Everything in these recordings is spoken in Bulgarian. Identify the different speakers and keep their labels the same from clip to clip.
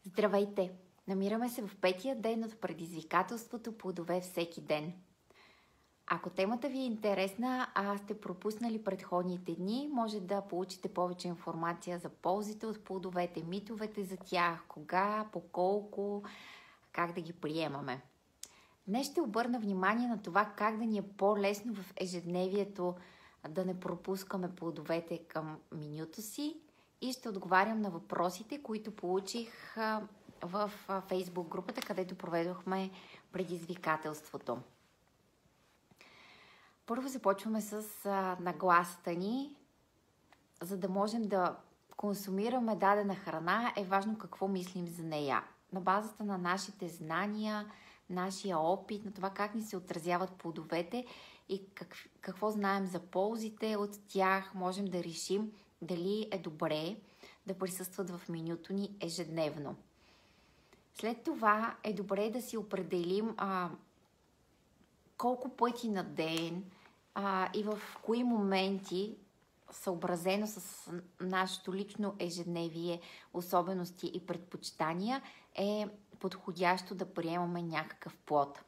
Speaker 1: Здравейте! Намираме се в петия ден от предизвикателството Плодове всеки ден. Ако темата ви е интересна, а сте пропуснали предходните дни, може да получите повече информация за ползите от плодовете, митовете за тях, кога, по колко, как да ги приемаме. Днес ще обърна внимание на това как да ни е по-лесно в ежедневието да не пропускаме плодовете към менюто си и ще отговарям на въпросите, които получих в Facebook групата, където проведохме предизвикателството. Първо започваме с нагласата ни. За да можем да консумираме дадена храна, е важно какво мислим за нея. На базата на нашите знания, нашия опит, на това как ни се отразяват плодовете и какво знаем за ползите от тях, можем да решим дали е добре да присъстват в менюто ни ежедневно. След това е добре да си определим колко пъти на ден и в кои моменти, съобразено с нашето лично ежедневие, особености и предпочитания, е подходящо да приемаме някакъв плод.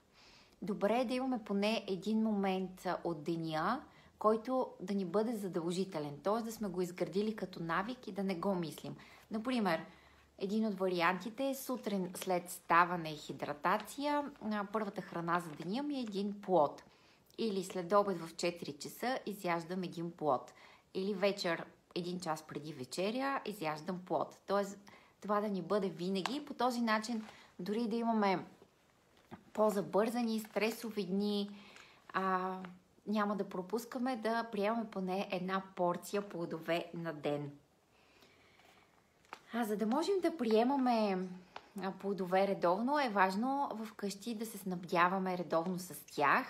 Speaker 1: Добре е да имаме поне един момент от деня, който да ни бъде задължителен, т.е. да сме го изградили като навик и да не го мислим. Например, един от вариантите е сутрин след ставане и хидратация, първата храна за деня ми е един плод. Или след обед в 4 часа изяждам един плод. Или вечер, 1 час преди вечеря, изяждам плод. Тоест, това да ни бъде винаги. По този начин, дори да имаме по-забързани, стресови дни, няма да пропускаме да приемаме поне една порция плодове на ден. За да можем да приемаме плодове редовно, е важно вкъщи да се снабдяваме редовно с тях.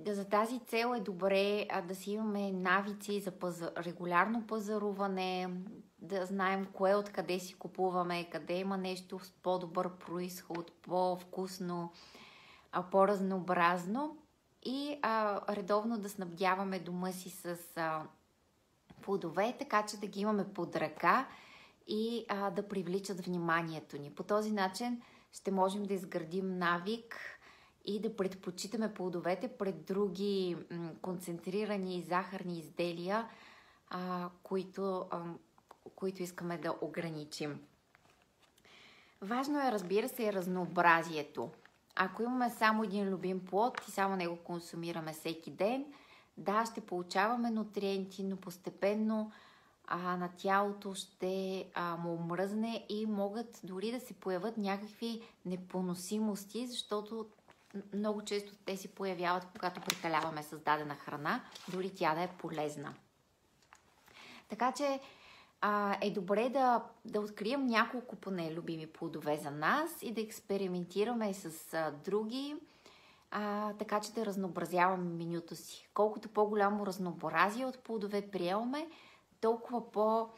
Speaker 1: За тази цел е добре да си имаме навици за регулярно пазаруване, да знаем кое откъде си купуваме, къде има нещо с по-добър произход, по-вкусно, по-разнообразно и редовно да снабдяваме дома си с плодове, така че да ги имаме под ръка и да привличат вниманието ни. По този начин ще можем да изградим навик и да предпочитаме плодовете пред други концентрирани захарни изделия, които искаме да ограничим. Важно е, разбира се, разнообразието. Ако имаме само един любим плод и само него консумираме всеки ден, да, ще получаваме нутриенти, но постепенно на тялото ще му омръзне и могат дори да се появят някакви непоносимости, защото много често те се появяват, когато прекаляваме с дадена храна, дори тя да е полезна. Така че е добре да открием няколко поне любими плодове за нас и да експериментираме с други, така че да разнообразяваме менюто си. Колкото по-голямо разнообразие от плодове приемаме, толкова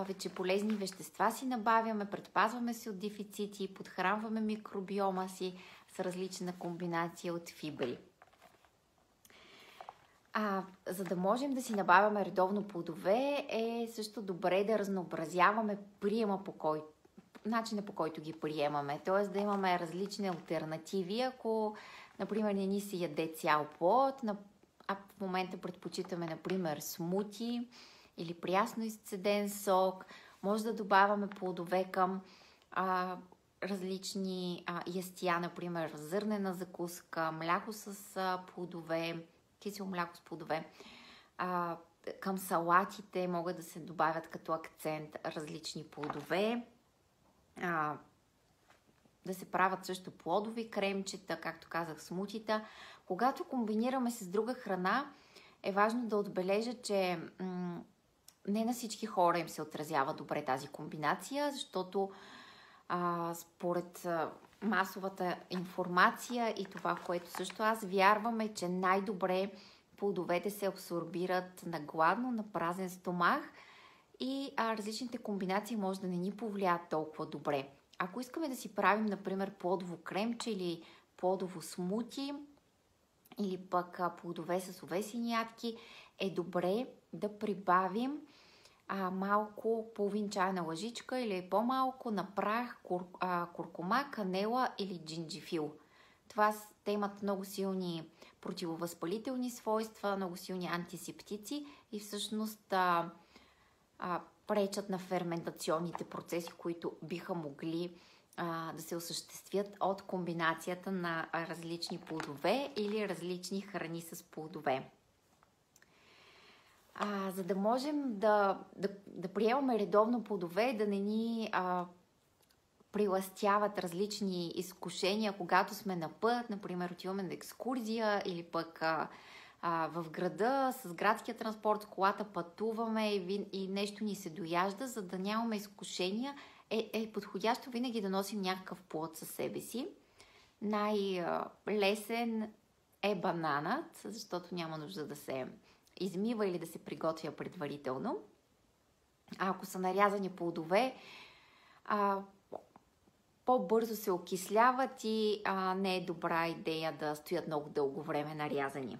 Speaker 1: вече полезни вещества си набавяме, предпазваме се от дефицити, подхранваме микробиома си с различна комбинация от фибри. За да можем да си набавяме редовно плодове, е също добре да разнообразяваме начина по който ги приемаме. Т.е. да имаме различни алтернативи. Ако, например, не ни се яде цял плод, в момента предпочитаме, например, смути или прясно изцеден сок, може да добавяме плодове към различни ястия, например, зърнена закуска, мляко с плодове, кисело мляко с плодове. Към салатите могат да се добавят като акцент различни плодове. Да се правят също плодови кремчета, както казах, смутита. Когато комбинираме с друга храна, е важно да отбележа, че не на всички хора им се отразява добре тази комбинация, защото според масовата информация и това, в което също аз вярваме, че най-добре плодовете се абсорбират на гладно, на празен стомах и различните комбинации може да не ни повлият толкова добре. Ако искаме да си правим, например, плодово кремче или плодово смути, или пък плодове с овесени ядки, е добре да прибавим малко, половин чайна лъжичка или по-малко на прах, куркума, канела или джинджифил. Те имат много силни противовъзпалителни свойства, много силни антисептици и всъщност пречат на ферментационните процеси, които биха могли да се осъществят от комбинацията на различни плодове или различни храни с плодове. За да можем да приемаме редовно плодове, да не ни приластяват различни изкушения, когато сме на път, например отиваме на екскурзия или пък в града с градския транспорт, с колата пътуваме и нещо ни се дояжда, за да нямаме изкушения, е подходящо винаги да носим някакъв плод със себе си. Най-лесен е бананът, защото няма нужда да се измива или да се приготвя предварително. Ако са нарязани плодове, по-бързо се окисляват и не е добра идея да стоят много дълго време нарязани.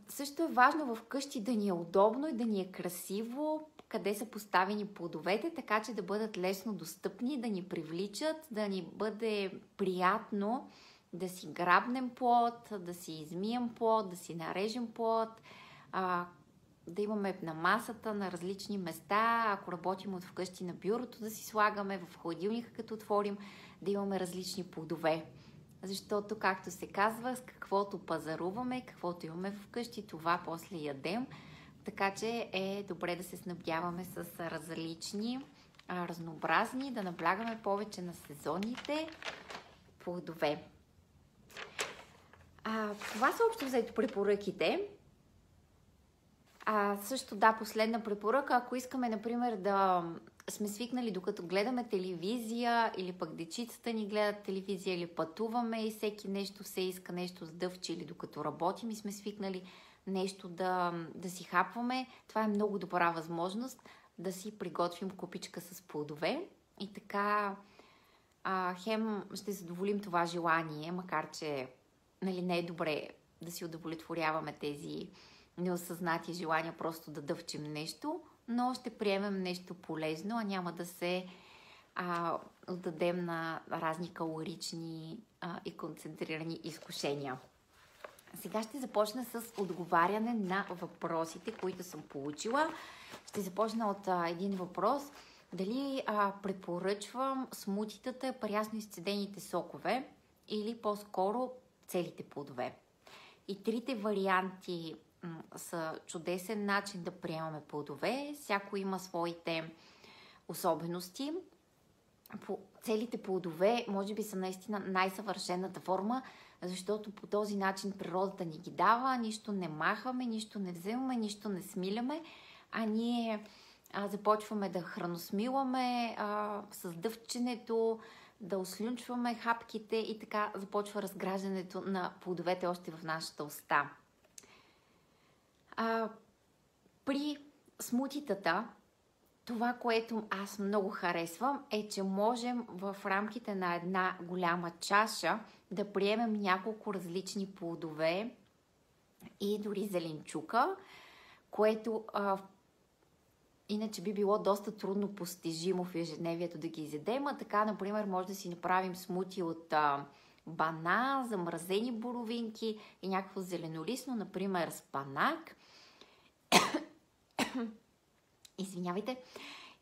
Speaker 1: Също е важно вкъщи да ни е удобно и да ни е красиво, къде са поставени плодовете, така че да бъдат лесно достъпни, да ни привличат, да ни бъде приятно да си грабнем плод, да си измием плод, да си нарежем плод, да имаме на масата, на различни места, ако работим от вкъщи на бюрото, да си слагаме в хладилника, като отворим, да имаме различни плодове. Защото, както се казва, с каквото пазаруваме, каквото имаме вкъщи, това после ядем. Така че е добре да се снабдяваме с различни, разнообразни, да наблягаме повече на сезонните плодове. Това са общо взето препоръките. Също последна препоръка, ако искаме, например, да сме свикнали докато гледаме телевизия или пък дечицата ни гледат телевизия или пътуваме и всеки нещо се иска нещо сдъвче или докато работим и сме свикнали нещо да си хапваме, това е много добра възможност да си приготвим купичка с плодове и така хем ще задоволим това желание, макар че не е добре да си удовлетворяваме тези неосъзнати желания просто да дъвчем нещо, но ще приемем нещо полезно, а няма да се отдадем на разни калорични и концентрирани изкушения. Сега ще започна с отговаряне на въпросите, които съм получила. Ще започна от един въпрос. Дали препоръчвам смутитата, прясно изцедените сокове или по-скоро целите плодове? И трите варианти са чудесен начин да приемаме плодове. Всяко има своите особености. Целите плодове може би са наистина най-съвършената форма, защото по този начин природата ни ги дава, нищо не махаме, нищо не вземаме, нищо не смиляме, а ние започваме да храносмиламе с дъвченето, да ослюнчваме хапките и така започва разграждането на плодовете още в нашата уста. При смутитата, това, което аз много харесвам, е, че можем в рамките на една голяма чаша да приемем няколко различни плодове и дори зеленчука, което иначе би било доста трудно постижимо в ежедневието да ги изядем. Така, например, може да си направим смути от банан, замразени боровинки и някакво зеленолистно, например спанак. Извинявайте.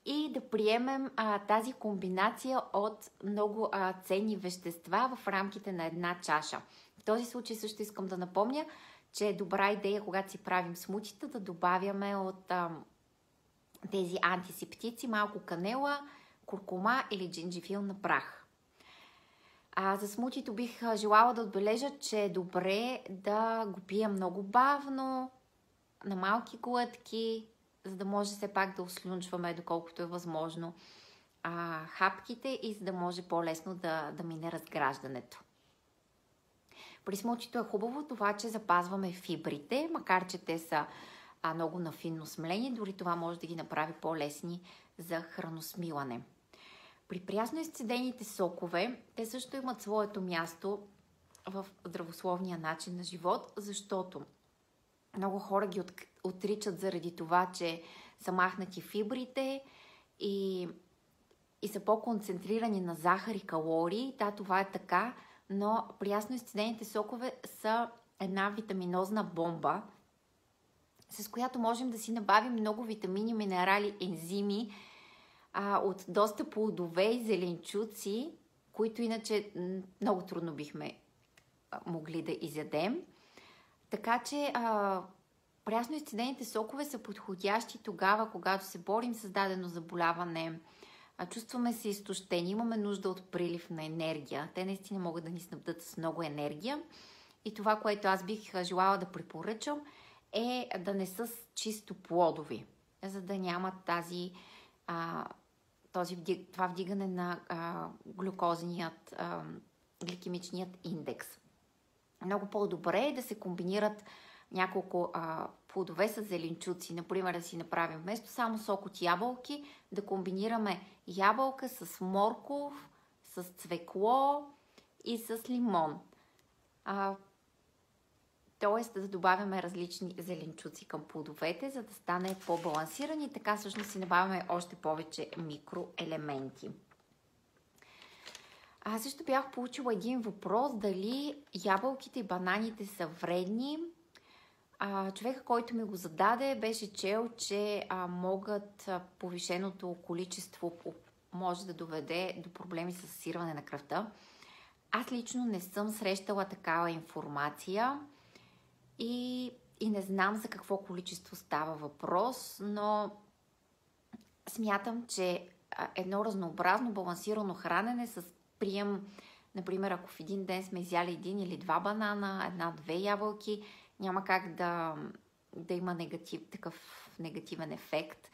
Speaker 1: И да приемем тази комбинация от много ценни вещества в рамките на една чаша. В този случай също искам да напомня, че е добра идея, когато си правим смутита, да добавяме от тези антисептици малко канела, куркума или джинджифил на прах. За смутито бих желала да отбележа, че е добре да го пия много бавно, на малки глътки, за да може все пак да ослюнчваме, доколкото е възможно, хапките и за да може по-лесно да мине разграждането. При смутито е хубаво това, че запазваме фибрите, макар че те са много на финно смление, дори това може да ги направи по-лесни за храносмилане. При прясно изцедените сокове, те също имат своето място в здравословния начин на живот, защото много хора ги отричат заради това, че са махнати фибрите и са по-концентрирани на захар и калории. Да, това е така, но прясно изцедените сокове са една витаминозна бомба, с която можем да си набавим много витамини, минерали, ензими от доста плодове и зеленчуци, които иначе много трудно бихме могли да изядем. Така че прясно изцедените сокове са подходящи тогава, когато се борим с дадено заболяване, чувстваме се изтощени, имаме нужда от прилив на енергия. Те наистина могат да ни снабдят с много енергия. И това, което аз бих желала да препоръчам, е да не са чисто плодови, за да няма това вдигане на глюкозният, гликемичният индекс. Много по-добре е да се комбинират няколко плодове с зеленчуци. Например, да си направим вместо само сок от ябълки, да комбинираме ябълка с морков, с цвекло и с лимон. Тоест да добавяме различни зеленчуци към плодовете, за да стане по-балансиран и така всъщност си набавяме още повече микроелементи. Аз също бях получила един въпрос, дали ябълките и бананите са вредни. Човека, който ми го зададе, беше чел, че повишеното количество може да доведе до проблеми с сирване на кръвта. Аз лично не съм срещала такава информация и не знам за какво количество става въпрос, но смятам, че едно разнообразно, балансирано хранене с прием, например, ако в един ден сме изяли един или два банана, една-две ябълки, няма как да има такъв негативен ефект.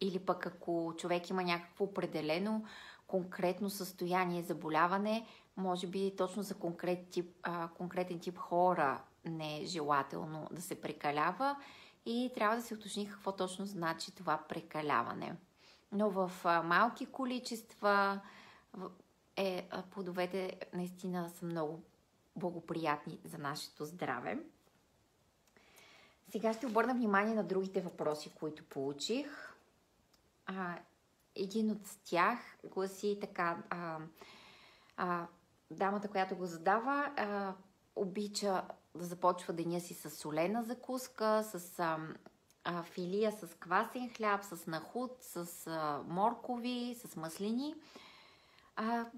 Speaker 1: Или пък ако човек има някакво определено конкретно състояние, заболяване, може би точно за конкретен тип хора не е желателно да се прекалява и трябва да се уточни какво точно значи това прекаляване. Но в малки количества плодовете наистина са много благоприятни за нашето здраве. Сега ще обърна внимание на другите въпроси, които получих. Един от тях гласи така. Дамата, която го задава, обича да започва деня си с солена закуска, с филия с квасен хляб, с нахут, с моркови, с маслини,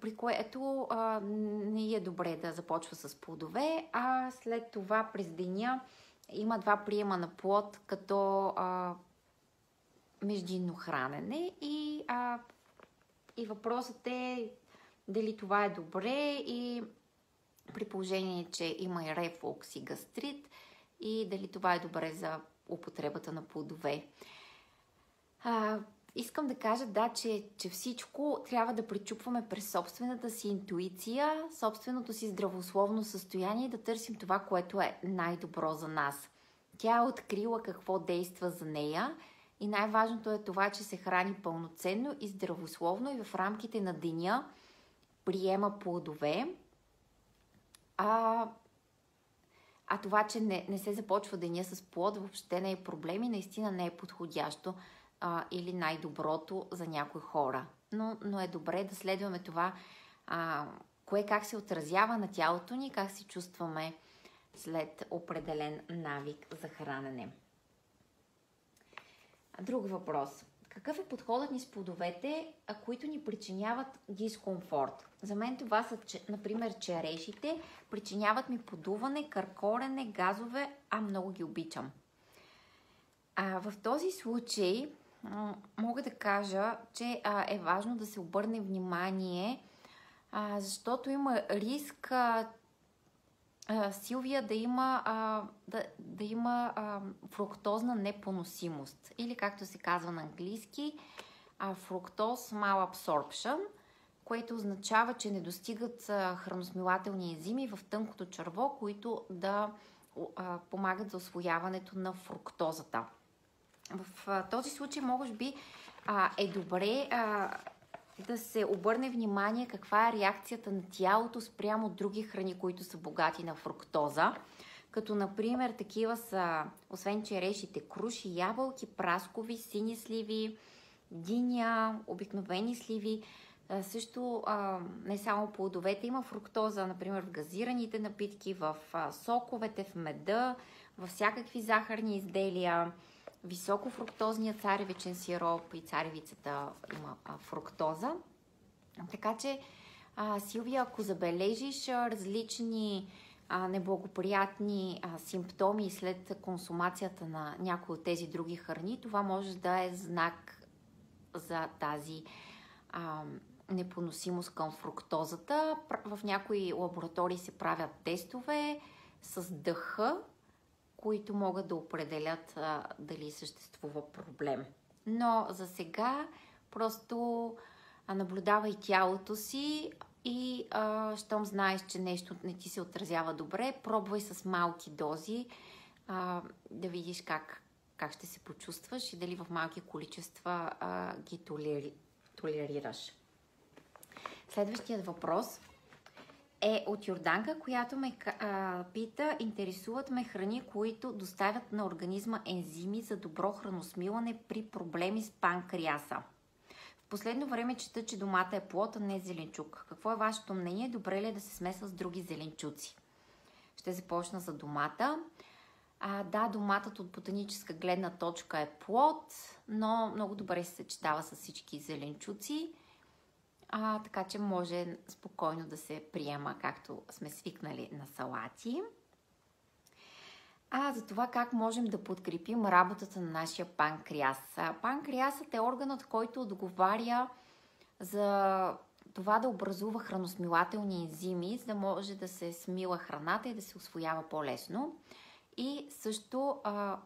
Speaker 1: при което не е добре да започва с плодове, а след това през деня има 2 приема на плод като междинно хранене и въпросът е дали това е добре и при положение, че има и рефлукс и гастрит и дали това е добре за употребата на плодове. Искам да кажа, че всичко трябва да пречупваме през собствената си интуиция, собственото си здравословно състояние и да търсим това, което е най-добро за нас. Тя е открила какво действа за нея и най-важното е това, че се храни пълноценно и здравословно и в рамките на деня приема плодове. Това, че не се започва деня с плод, въобще не е проблем и наистина не е подходящо или най-доброто за някои хора. Но е добре да следваме това, кое как се отразява на тялото ни, как се чувстваме след определен навик за хранене. Друг въпрос. Какъв е подходът ни с плодовете, които ни причиняват дискомфорт? За мен това са, например, черешите. Причиняват ми подуване, къркорене, газове, много ги обичам. В този случай мога да кажа, че е важно да се обърне внимание, защото има риск Силвия да има фруктозна непоносимост или както се казва на английски fructose malabsorption, което означава, че не достигат храносмилателни ензими в тънкото черво, които да помагат за усвояването на фруктозата. В този случай може би е добре да се обърне внимание каква е реакцията на тялото спрямо други храни, които са богати на фруктоза, като например такива са, освен черешите, круши, ябълки, праскови, сини сливи, диня, обикновени сливи. Също не само плодовете, има фруктоза, например в газираните напитки, в соковете, в меда, във всякакви захарни изделия, високофруктозния царевичен сироп и царевицата има фруктоза. Така че, Силвия, ако забележиш различни неблагоприятни симптоми след консумацията на някои от тези други храни, това може да е знак за тази непоносимост към фруктозата. В някои лаборатории се правят тестове с дъха, които могат да определят дали съществува проблем. Но за сега просто наблюдавай тялото си и щом знаеш, че нещо не ти се отразява добре, пробвай с малки дози да видиш как ще се почувстваш и дали в малки количества ги толерираш. Следващият въпрос е от Йорданка, която ме пита: интересуват ме храни, които доставят на организма ензими за добро храносмилане при проблеми с панкреаса. В последно време чета, че домата е плод, а не зеленчук. Какво е вашето мнение? Добре ли е да се смесва с други зеленчуци? Ще започна за домата. Да, доматът от ботаническа гледна точка е плод, но много добре се съчетава с всички зеленчуци. Така че може спокойно да се приема, както сме свикнали на салати. За това как можем да подкрепим работата на нашия панкреас. Панкреасът е органът, който отговаря за това да образува храносмилателни ензими, за да може да се смила храната и да се усвоява по-лесно. И също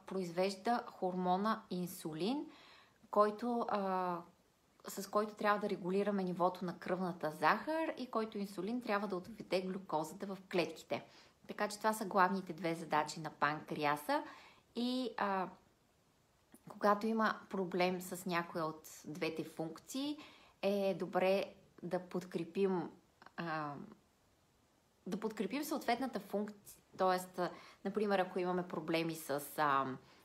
Speaker 1: произвежда хормона инсулин, с който трябва да регулираме нивото на кръвната захар и който инсулин трябва да отведе глюкозата в клетките. Така че това са главните две задачи на панкреаса и когато има проблем с някоя от двете функции, е добре да подкрепим съответната функция. Тоест, например, ако имаме проблеми с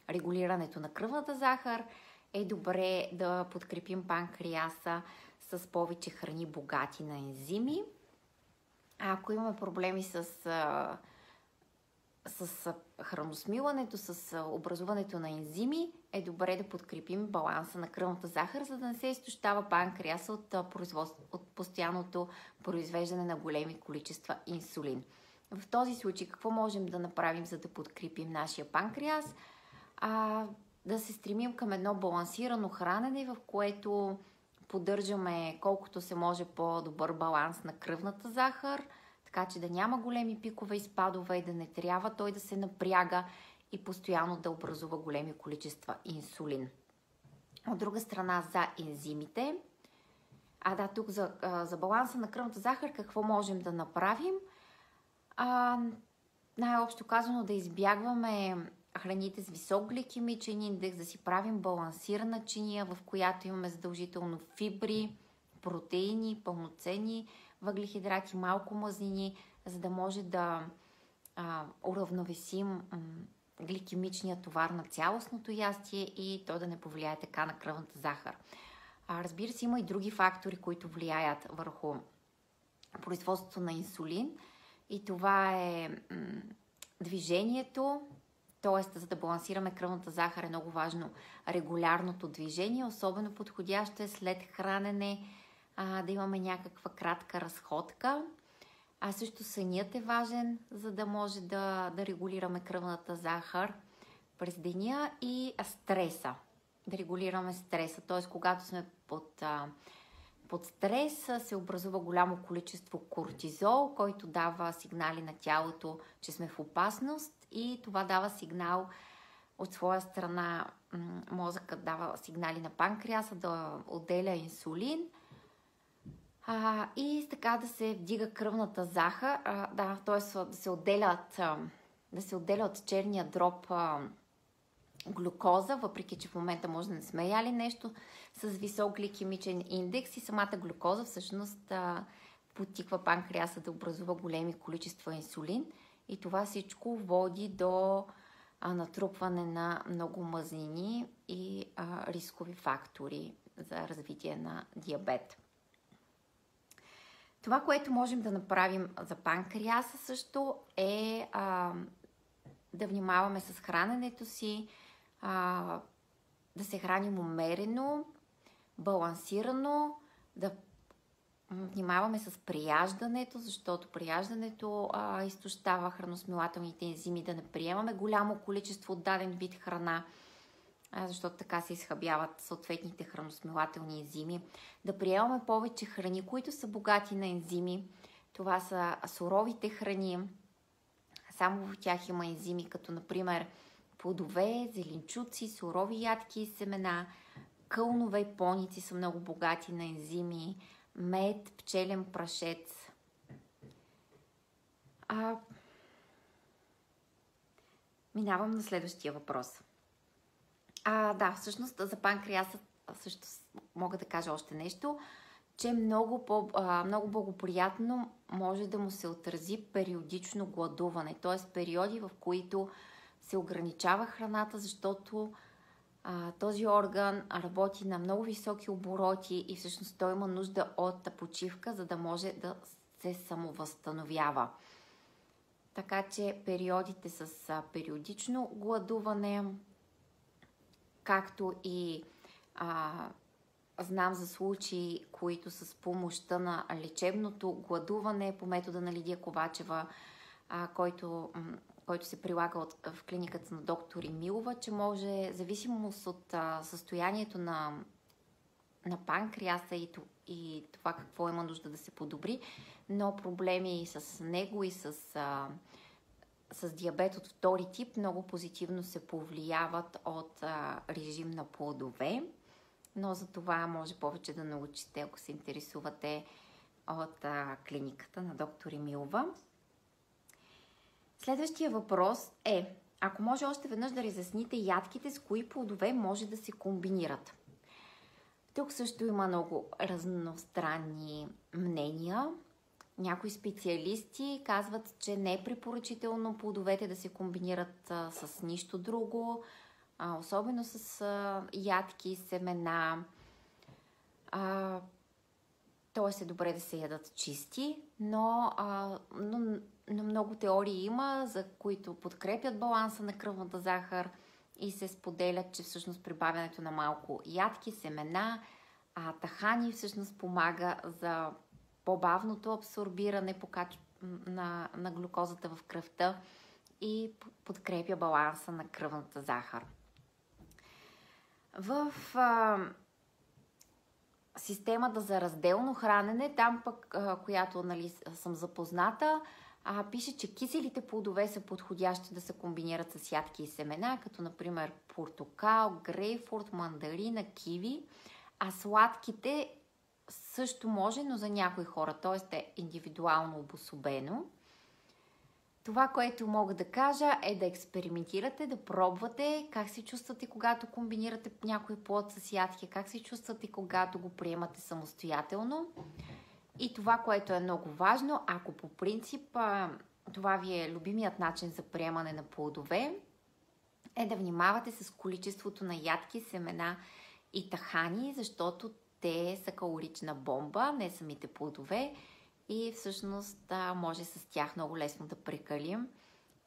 Speaker 1: регулирането на кръвната захар, е добре да подкрепим панкреаса с повече храни богати на ензими. Ако имаме проблеми с храносмилането, с образуването на ензими, е добре да подкрепим баланса на кръвната захар, за да не се изтощава панкреаса от постоянното произвеждане на големи количества инсулин. В този случай какво можем да направим, за да подкрепим нашия панкреас? Да се стремим към едно балансирано хранене, в което поддържаме колкото се може по-добър баланс на кръвната захар, така че да няма големи пикове и спадове и да не трябва той да се напряга и постоянно да образува големи количества инсулин. От друга страна, за ензимите. Тук за баланса на кръвната захар какво можем да направим? Най-общо казано, да избягваме храните с висок гликемичен индекс, да си правим балансирана чиния, в която имаме задължително фибри, протеини, пълноценни въглехидрати, малко мазнини, за да може да уравновесим гликемичния товар на цялостното ястие и то да не повлияе така на кръвната захар. Разбира се, има и други фактори, които влияят върху производството на инсулин, и това е движението. Т.е. за да балансираме кръвната захар е много важно регулярното движение, особено подходящо е след хранене да имаме някаква кратка разходка. Също сънят е важен, за да може да регулираме кръвната захар през деня, и стреса. Да регулираме стреса, т.е. когато сме под стрес, се образува голямо количество кортизол, който дава сигнали на тялото, че сме в опасност, и това дава сигнал от своя страна. Мозъкът дава сигнали на панкреаса да отделя инсулин и така да се вдига кръвната захар, т.е. да се отделя от черния дроб глюкоза, въпреки че в момента може да не сме яли нещо с висок гликемичен индекс, и самата глюкоза всъщност потиква панкреаса да образува големи количества инсулин, и това всичко води до натрупване на много мазнини и рискови фактори за развитие на диабет. Това, което можем да направим за панкреаса също е да внимаваме с храненето си, да се храним умерено, балансирано, да внимаваме с прияждането, защото прияждането изтощава храносмилателните ензими, да не приемаме голямо количество от даден вид храна, защото така се изхабяват съответните храносмилателни ензими. Да приемаме повече храни, които са богати на ензими. Това са суровите храни. Само в тях има ензими, като например плодове, зеленчуци, сурови ядки и семена, кълнове и поници са много богати на ензими, мед, пчелен прашец. Минавам на следващия въпрос. Да, всъщност за панкреаса също мога да кажа още нещо, че много благоприятно може да му се отрази периодично гладуване, т.е. периоди, в които се ограничава храната, защото този орган работи на много високи обороти и всъщност той има нужда от почивка, за да може да се самовъзстановява. Така че периодите с периодично гладуване, както и знам за случаи, които с помощта на лечебното гладуване по метода на Лидия Ковачева, който се прилага в клиниката на доктор Емилова, че може, зависимост от състоянието на панкреаса и това какво има нужда да се подобри, но проблеми и с него и с диабет от втори тип много позитивно се повлияват от режим на плодове. Но за това може повече да научите, ако се интересувате от клиниката на доктор Емилова. Следващия въпрос е, ако може още веднъж да разясните ядките, с кои плодове може да се комбинират. Тук също има много разностранни мнения. Някои специалисти казват, че не е препоръчително плодовете да се комбинират с нищо друго, особено с ядки, семена. Тоест е добре да се ядат чисти, но много теории има, за които подкрепят баланса на кръвната захар и се споделят, че всъщност прибавянето на малко ядки, семена, тахани всъщност помага за по-бавното абсорбиране на глюкозата в кръвта и подкрепя баланса на кръвната захар. В системата за разделно хранене, там пък, която съм запозната, пише, че киселите плодове са подходящи да се комбинират с ядки и семена, като например портокал, грейпфрут, мандарина, киви, а сладките също може, но за някои хора, т.е. е индивидуално обособено. Това, което мога да кажа, е да експериментирате, да пробвате как се чувствате, когато комбинирате някой плод с ядки, как се чувствате, когато го приемате самостоятелно. И това, което е много важно, ако по принцип това ви е любимият начин за приемане на плодове, е да внимавате с количеството на ядки, семена и тахани, защото те са калорична бомба, не самите плодове, и всъщност може с тях много лесно да прекалим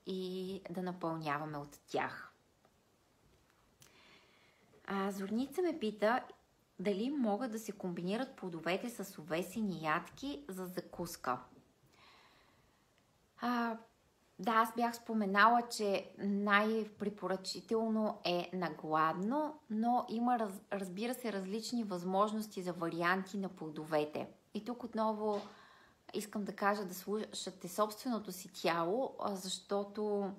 Speaker 1: и да напълняваме от тях. Зорница ме пита дали могат да се комбинират плодовете с овесени ядки за закуска. Да, аз бях споменала, че най-препоръчително е на гладно, но има, разбира се, различни възможности за варианти на плодовете. И тук отново искам да кажа да слушате собственото си тяло, защото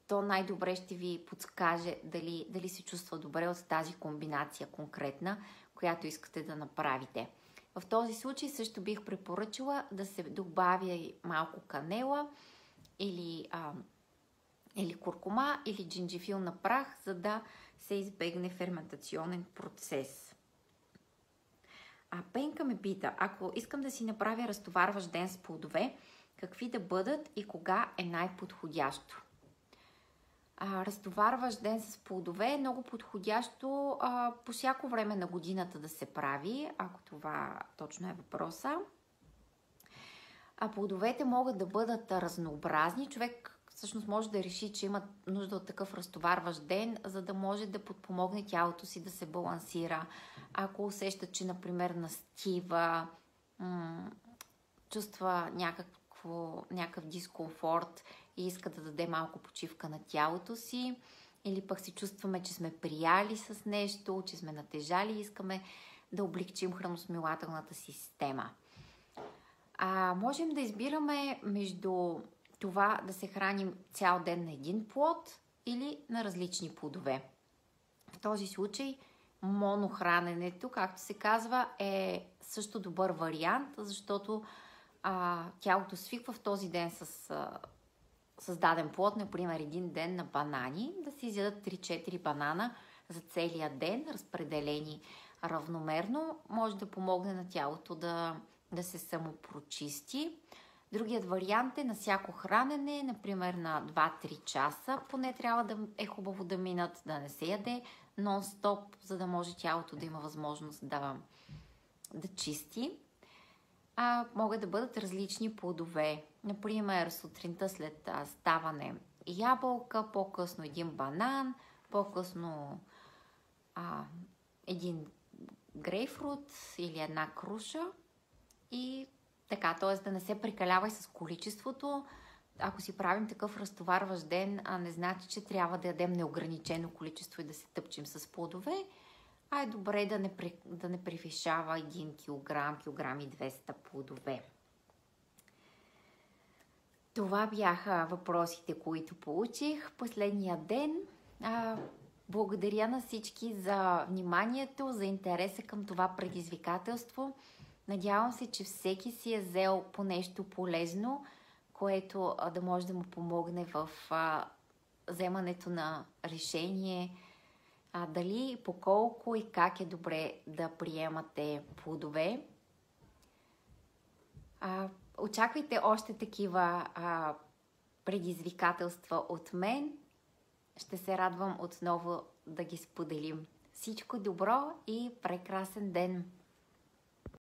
Speaker 1: то най-добре ще ви подскаже дали се чувства добре от тази комбинация конкретна, която искате да направите. В този случай също бих препоръчала да се добавя малко канела или куркума или джинджифил на прах, за да се избегне ферментационен процес. Пенка ме пита, ако искам да си направя разтоварващ ден с плодове, какви да бъдат и кога е най-подходящо. Разтоварващ ден с плодове е много подходящо по всяко време на годината да се прави, ако това точно е въпроса. Плодовете могат да бъдат разнообразни. Човек всъщност може да реши, че има нужда от такъв разтоварващ ден, за да може да подпомогне тялото си да се балансира. Ако усеща, че, например, настива, чувства някакъв дискомфорт и иска да даде малко почивка на тялото си, или пък си чувстваме, че сме прияли с нещо, че сме натежали и искаме да облегчим храносмилателната система. Можем да избираме между това да се храним цял ден на един плод или на различни плодове. В този случай монохраненето, както се казва, е също добър вариант, защото тялото свиква в този ден с даден плод, например един ден на банани, да се изядат 3-4 банана за целия ден, разпределени равномерно, може да помогне на тялото да се самопрочисти. Другият вариант е на всяко хранене, например на 2-3 часа, поне трябва да е хубаво да минат, да не се яде нон-стоп, за да може тялото да има възможност да чисти. Могат да бъдат различни плодове. Например, сутринта след ставане ябълка, по-късно един банан, по-късно един грейпфрут или една круша и така, т.е. да не се прекалява и с количеството. Ако си правим такъв разтоварващ ден, не значи, че трябва да ядем неограничено количество и да се тъпчем с плодове, е добре да не превишава 1 кг, килограм и 200 плодове. Това бяха въпросите, които получих последния ден. Благодаря на всички за вниманието, за интереса към това предизвикателство. Надявам се, че всеки си е взел по нещо полезно, което да може да му помогне в вземането на решение, дали, по колко и как е добре да приемате плодове. Очаквайте още такива предизвикателства от мен. Ще се радвам отново да ги споделим. Всичко добро и прекрасен ден!